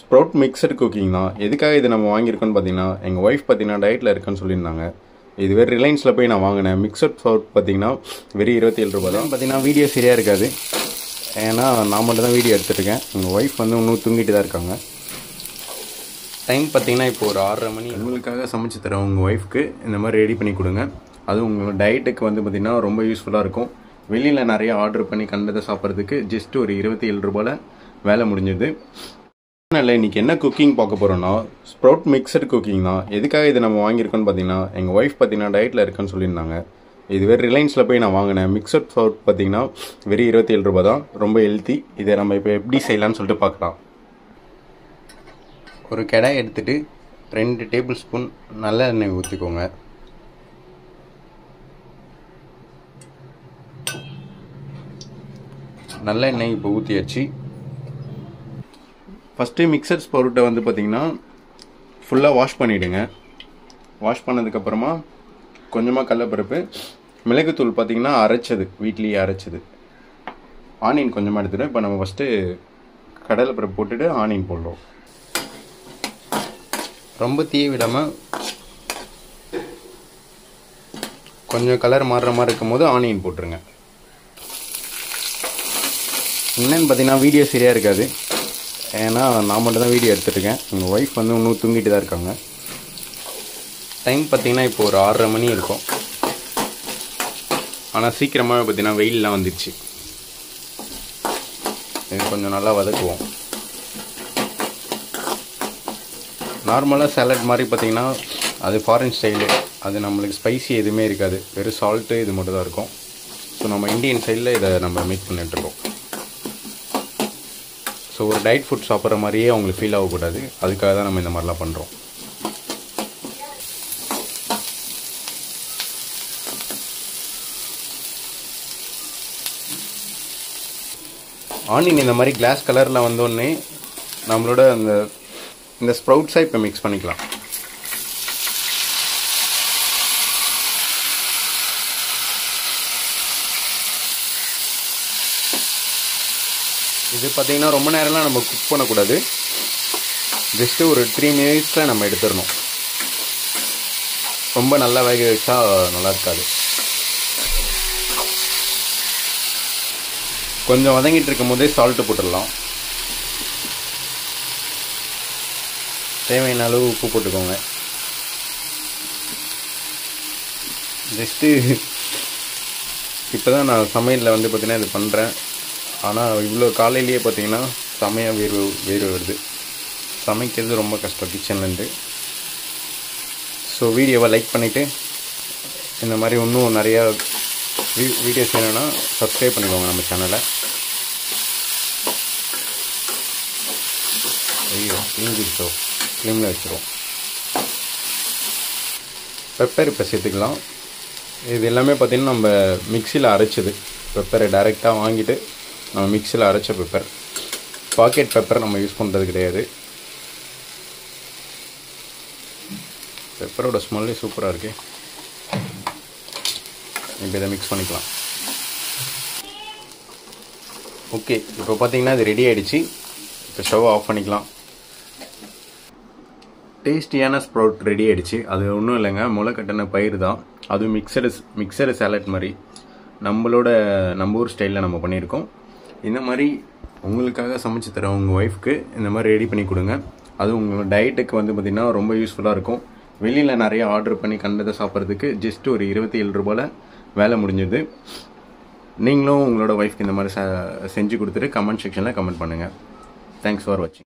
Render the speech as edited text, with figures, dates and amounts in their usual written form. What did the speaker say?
Sprout mixed cooking தான். எதுக்காக இது நம்ம வாங்கியிருக்கோன்னு பார்த்தீங்கன்னா, எங்கள் ஒய்ஃப் பார்த்தீங்கன்னா டயட்டில் இருக்குன்னு சொல்லியிருந்தாங்க. இது வேறு ரிலையன்ஸில் போய் நான் வாங்கினேன். மிக்சட் ஸ்ப்ரவுட் பார்த்தீங்கன்னா வெறும் 27 ரூபா தான். பார்த்தீங்கன்னா வீடியோ சரியாக இருக்காது, ஏன்னா நான் மட்டும் தான் வீடியோ எடுத்துகிட்ருக்கேன். எங்கள் ஒய்ஃப் வந்து இன்னும் தூங்கிட்டு தான் இருக்காங்க. டைம் பார்த்தீங்கன்னா இப்போ ஒரு 6:30 மணி. உங்களுக்காக சமைச்சு தரேன். உங்கள் ஒய்ஃப்க்கு இந்த மாதிரி ரெடி பண்ணி கொடுங்க. அதுவும் உங்களோட டயட்டுக்கு வந்து பார்த்திங்கன்னா ரொம்ப யூஸ்ஃபுல்லாக இருக்கும். வெளியில் நிறைய ஆர்டர் பண்ணி கண்டதை சாப்பிட்றதுக்கு ஜஸ்ட் ஒரு 27 ரூபாயில் வேலை முடிஞ்சது. இல்லை, இன்றைக்கி என்ன குக்கிங் பார்க்க போகிறோன்னா ஸ்ப்ரவுட் மிக்சட் குக்கிங் தான். எதுக்காக இது நம்ம வாங்கியிருக்கோன்னு பார்த்தீங்கன்னா, எங்கள் ஒய்ஃப் பார்த்தீங்கன்னா டயட்டில் இருக்குன்னு சொல்லியிருந்தாங்க. இது வேறு ரிலையன்ஸில் போய் நான் வாங்கினேன். மிக்சட் ஸ்ப்ரவுட் பார்த்தீங்கன்னா வெறும் 27 ரூபா தான். ரொம்ப ஹெல்த்தி. இதை நம்ம இப்போ எப்படி செய்யலான்னு சொல்லிட்டு பார்க்கலாம். ஒரு கடாய் எடுத்துகிட்டு 2 டேபிள் ஸ்பூன் நல்ல எண்ணெய் ஊற்றிக்கோங்க. நல்ல எண்ணெய் இப்போ ஊற்றியாச்சு. ஃபஸ்ட்டு மிக்சர் ஸ்ப்ரவுட்டை வந்து பார்த்திங்கன்னா ஃபுல்லாக வாஷ் பண்ணிவிடுங்க. வாஷ் பண்ணதுக்கப்புறமா கொஞ்சமாக கடலைப்பருப்பு, மிளகுத்தூள் பார்த்திங்கன்னா அரைச்சது, வீட்லேயே அரைச்சது, ஆனியன் கொஞ்சமாக எடுத்துகிட்டு இப்போ நம்ம ஃபஸ்ட்டு கடலைப்பருப்பு போட்டுட்டு ஆனியன் போடுறோம். ரொம்ப தீய விடாமல் கொஞ்சம் கலர் மாறுற மாதிரி இருக்கும் போது ஆனியன் போட்டுருங்க. என்னென்னு பார்த்தீங்கன்னா வீடியோ சரியாக இருக்காது, ஏன்னா நான் மட்டும் தான் வீடியோ எடுத்துகிட்ருக்கேன். எங்கள் ஒய்ஃப் வந்து இன்னும் தூங்கிட்டு தான் இருக்காங்க. டைம் பார்த்திங்கன்னா இப்போ ஒரு 6:30 மணி இருக்கும். ஆனால் சீக்கிரமாகவே பார்த்திங்கன்னா வெயிலெலாம் வந்துடுச்சு. இது கொஞ்சம் நல்லா வதக்குவோம். நார்மலாக சாலட் மாதிரி பார்த்திங்கன்னா அது ஃபாரின் ஸ்டைலு. அது நம்மளுக்கு ஸ்பைசி எதுவுமே இருக்காது, வெறும் சால்ட்டு இது மட்டும் தான் இருக்கும். ஸோ நம்ம இந்தியன் ஸ்டைலில் இதை நம்ம மேக் பண்ணிட்டுருக்கோம். ஸோ ஒரு டயட் ஃபுட் சாப்பிட்ற மாதிரியே அவங்களுக்கு ஃபீல் ஆகக்கூடாது, அதுக்காக தான் நம்ம இந்த மாதிரிலாம் பண்ணுறோம். ஆனியன் இந்த மாதிரி கிளாஸ் கலரில் வந்தோடனே நம்மளோட இந்த ஸ்ப்ரவுட்ஸாக இப்போ மிக்ஸ் பண்ணிக்கலாம். இது பார்த்திங்கன்னா ரொம்ப நேரம்லாம் நம்ம குக் பண்ணக்கூடாது, ஜஸ்ட்டு ஒரு 3 மினிட்ஸில் நம்ம எடுத்துடணும். ரொம்ப நல்லா வேக வச்சா நல்லா இருக்காது. கொஞ்சம் வதங்கிட்டு இருக்கும் போதே சால்ட்டு போட்டுடலாம். தேவையான அளவு உப்பு போட்டுக்கோங்க. ஜஸ்ட்டு இப்போ தான் நான் சமையலில் வந்து பார்த்திங்கன்னா இது பண்ணுறேன். ஆனால் இவ்வளோ காலையிலேயே பார்த்திங்கன்னா செமையாக வேர்வை வருது. சமைக்கிறது ரொம்ப கஷ்டம் கிச்சன்லேருந்து. ஸோ வீடியோவை லைக் பண்ணிவிட்டு இந்த மாதிரி இன்னும் நிறையா வீடியோஸ் வேணும்னா சப்ஸ்கிரைப் பண்ணிக்கோங்க நம்ம சேனலை. ஐயோ தீஞ்சிருச்சோ, ஃப்ளேமில் வச்சுருவோம். பெப்பர் இப்போ சேர்த்துக்கலாம். இது எல்லாமே பார்த்திங்கன்னா நம்ம மிக்சியில் அரைச்சது. பெப்பரை டைரெக்டாக வாங்கிட்டு நம்ம மிக்சியில் அரைச்ச பெப்பர். பாக்கெட் பெப்பர் நம்ம யூஸ் பண்ணுறது கிடையாது. பெப்பரோட ஸ்மெல்லே சூப்பராக இருக்கு. இப்போ இதை மிக்ஸ் பண்ணிக்கலாம். ஓகே, இப்போ பார்த்தீங்கன்னா இது ரெடி ஆகிடுச்சு. இப்போ ஸ்டவ் ஆஃப் பண்ணிக்கலாம். டேஸ்டியான ஸ்ப்ரவுட் ரெடி ஆகிடுச்சு. அது ஒன்றும் இல்லைங்க, முளைக்கட்டின பயிர் தான். அதுவும் மிக்சடு சாலட் மாதிரி நம்ம ஊர் ஸ்டைலில் நம்ம பண்ணியிருக்கோம். இந்த மாதிரி உங்களுக்காக சமைச்சு தரேன். உங்கள் ஒய்ஃப்க்கு இந்த மாதிரி ரெடி பண்ணி கொடுங்க. அதுவும் உங்களோட டயட்டுக்கு வந்து பார்த்திங்கன்னா ரொம்ப யூஸ்ஃபுல்லாக இருக்கும். வெளியில் நிறைய ஆர்டர் பண்ணி கண்டதை சாப்பிட்றதுக்கு ஜஸ்ட் ஒரு 27 ரூபாயில் வேலை முடிஞ்சது. நீங்களும் உங்களோட ஒய்ஃப்க்கு இந்த மாதிரி செஞ்சு கொடுத்துட்டு கமெண்ட் செக்ஷனில் கமெண்ட் பண்ணுங்கள். தேங்க்ஸ் ஃபார் வாட்சிங்.